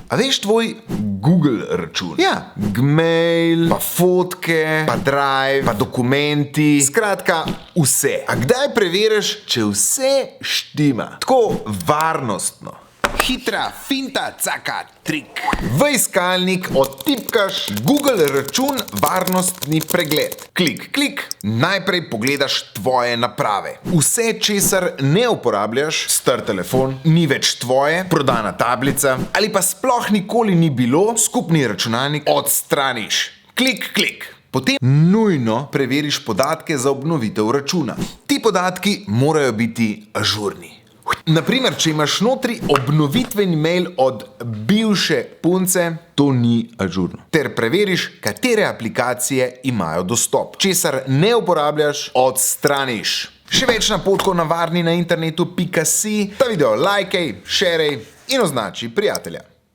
A veš tvoj Google račun? Ja, Gmail, pa fotke, pa Drive, pa dokumenti, skratka vse. A kdaj preveriš, če vse štima? Tako varnostno. Hitra finta, caka, trik. V iskalnik odtipkaš Google račun varnostni pregled. Klik, klik, najprej pogledaš tvoje naprave. Vse, česar ne uporabljaš, star telefon, ni več tvoje, prodana tablica ali pa sploh nikoli ni bilo, skupni računalnik odstraniš. Klik, klik. Potem nujno preveriš podatke za obnovitev računa. Ti podatki morajo biti ažurni. Naprimer, če imaš notri obnovitveni mail od bivše punce, to ni ažurno. Ter preveriš, katere aplikacije imajo dostop. Česar ne uporabljaš, odstraniš. Še več napotkov na varni na internetu.si, ta video lajkej, šerej in označi prijatelja.